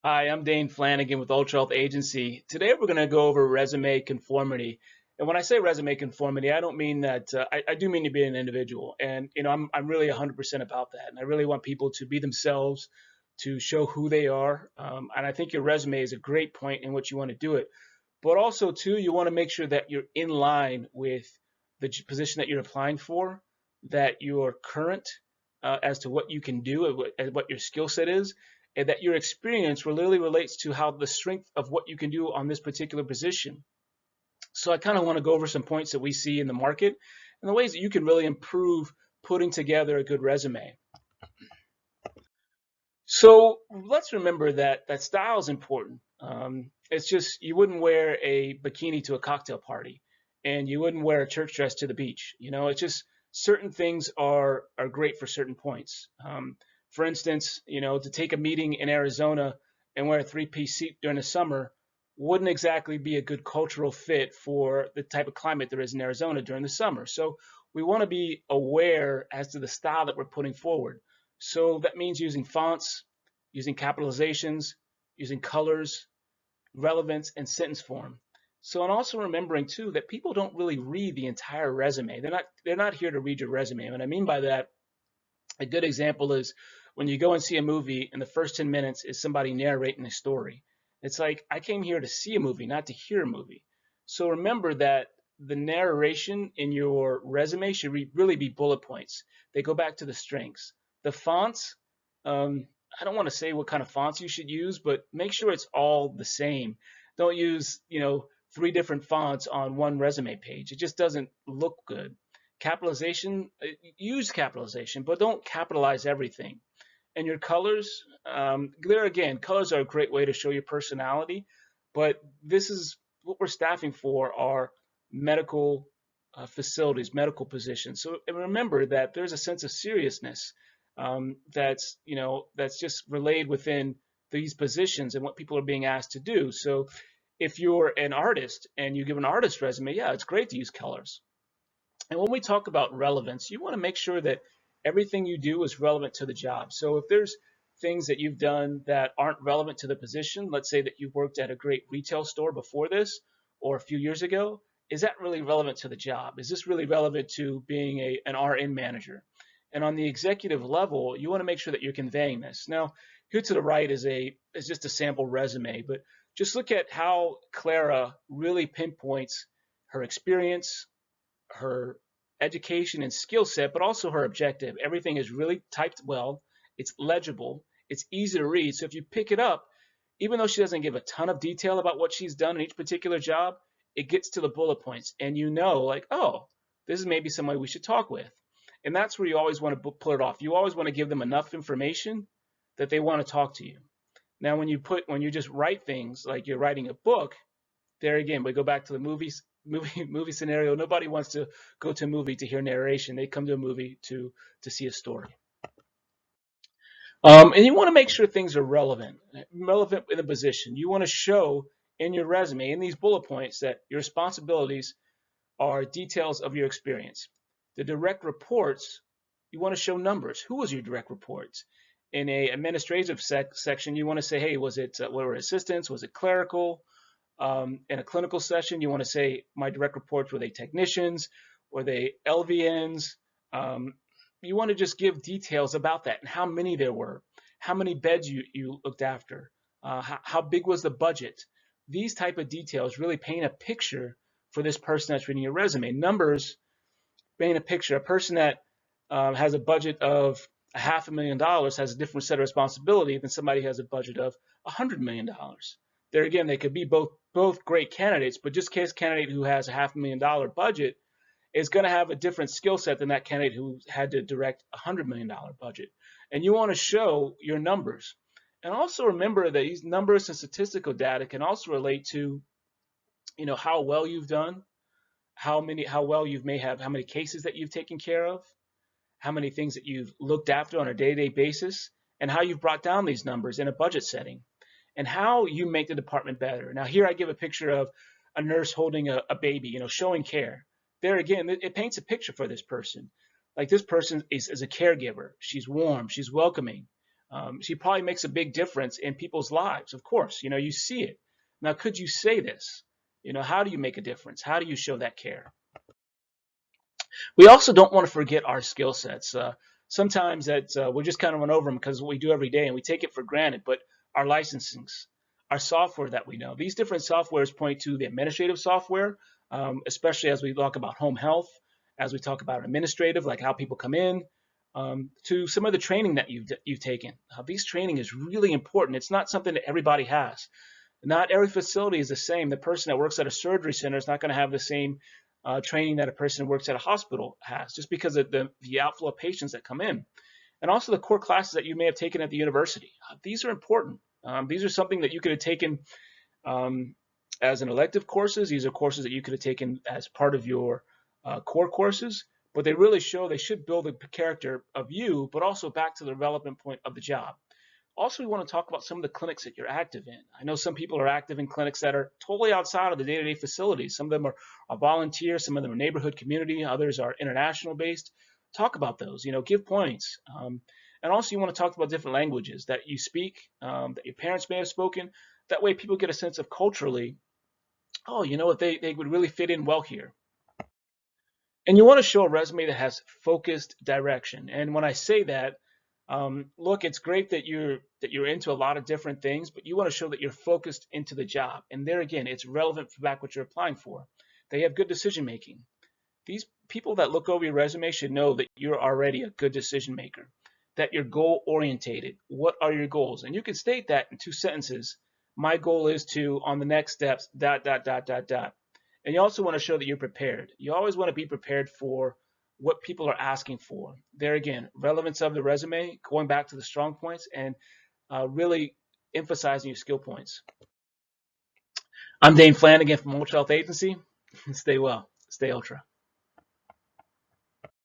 Hi, I'm Dane Flanagan with ultraHealth Agency. Today we're going to go over resume conformity. And when I say resume conformity, I don't mean that, I do mean to be an individual. And, I'm really 100% about that. And I really want people to be themselves, to show who they are. And I think your resume is a great point in which you want to do it. But also, too, you want to make sure that you're in line with the position that you're applying for, that you're current as to what you can do and what your skill set is, and that your experience really relates to how the strength of what you can do on this particular position. So I kind of want to go over some points that we see in the market and the ways that you can really improve putting together a good resume. So let's remember that style is important. It's just you wouldn't wear a bikini to a cocktail party, and you wouldn't wear a church dress to the beach. It's just certain things are great for certain points. For instance, to take a meeting in Arizona and wear a three-piece suit during the summer wouldn't exactly be a good cultural fit for the type of climate there is in Arizona during the summer. So we want to be aware as to the style that we're putting forward. So that means using fonts, using capitalizations, using colors, relevance, and sentence form. So, and also remembering too that people don't really read the entire resume. They're not here to read your resume. And what I mean by that, a good example is when you go and see a movie and the first 10 minutes is somebody narrating a story. It's like I came here to see a movie, not to hear a movie. So remember that the narration in your resume should really be bullet points. They go back to the strengths. The fonts, I don't want to say what kind of fonts you should use, but make sure it's all the same. Don't use, three different fonts on one resume page. It just doesn't look good. Capitalization, use capitalization, but don't capitalize everything. And your colors, there again, colors are a great way to show your personality, but this is what we're staffing for are medical facilities, medical positions. So remember that there's a sense of seriousness that's just relayed within these positions and what people are being asked to do. So if you're an artist and you give an artist resume, yeah, it's great to use colors. And when we talk about relevance, you want to make sure that everything you do is relevant to the job. So if there's things that you've done that aren't relevant to the position, let's say that you worked at a great retail store before this or a few years ago, is that really relevant to the job? Is this really relevant to being an RN manager? And on the executive level, you want to make sure that you're conveying this. Now, here to the right is just a sample resume, but just look at how Clara really pinpoints her experience, her education and skill set, but also her objective. Everything is really typed well, it's legible, it's easy to read. So if you pick it up, even though she doesn't give a ton of detail about what she's done in each particular job, it gets to the bullet points. And like, oh, this is maybe somebody we should talk with. And that's where you always want to pull it off. You always want to give them enough information that they want to talk to you. Now, when you just write things like you're writing a book, there again, we go back to the movie scenario. Nobody wants to go to a movie to hear narration. They come to a movie to see a story. And you want to make sure things are relevant in the position. You want to show in your resume, in these bullet points, that your responsibilities are details of your experience. The direct reports, you want to show numbers. Who was your direct reports? In a administrative section, you want to say, hey, was it what were assistants? Was it clerical? In a clinical session, you want to say my direct reports, were they technicians? Were they LVNs? You want to just give details about that and how many there were, how many beds you looked after, how big was the budget. These type of details really paint a picture for this person that's reading your resume. Numbers paint a picture. A person that has a budget of $500,000 has a different set of responsibility than somebody who has a budget of $100 million. There again, they could be both great candidates, but just case candidate who has a $500,000 budget is going to have a different skill set than that candidate who had to direct a $100 million budget. And you want to show your numbers. And also remember that these numbers and statistical data can also relate to, how well you've done, how many cases that you've taken care of, how many things that you've looked after on a day-to-day basis, and how you've brought down these numbers in a budget setting, and how you make the department better. Now, here I give a picture of a nurse holding a baby, showing care. There again, it paints a picture for this person. Like this person is a caregiver. She's warm. She's welcoming. She probably makes a big difference in people's lives. Of course, you see it. Now, could you say this? How do you make a difference? How do you show that care? We also don't want to forget our skill sets. Sometimes that we just kind of run over them because what we do every day and we take it for granted. But our licensings, our software that we know, these different softwares point to the administrative software, especially as we talk about home health, as we talk about administrative, like how people come in, to some of the training that you've taken. These training is really important. It's not something that everybody has. Not every facility is the same. The person that works at a surgery center is not going to have the same training that a person who works at a hospital has, just because of the outflow of patients that come in. And also the core classes that you may have taken at the university. These are important. These are something that you could have taken as an elective courses. These are courses that you could have taken as part of your core courses, but they really show they should build the character of you, but also back to the relevant point of the job. Also, we want to talk about some of the clinics that you're active in. I know some people are active in clinics that are totally outside of the day-to-day facilities. Some of them are volunteer, some of them are neighborhood community, others are international based. Talk about those, give points. And also you want to talk about different languages that you speak, that your parents may have spoken. That way people get a sense of culturally, oh, what they would really fit in well here. And you want to show a resume that has focused direction. And when I say that, look, it's great that you're into a lot of different things, but you want to show that you're focused into the job. And there again, it's relevant for back what you're applying for. They have good decision making. These people that look over your resume should know that you're already a good decision maker, that you're goal orientated. What are your goals? And you can state that in 2 sentences. My goal is to, on the next steps, ... And you also want to show that you're prepared. You always want to be prepared for what people are asking for. There again, relevance of the resume, going back to the strong points, and really emphasizing your skill points. I'm Dane Flanagan from UltraHealth Agency. Stay well. Stay Ultra.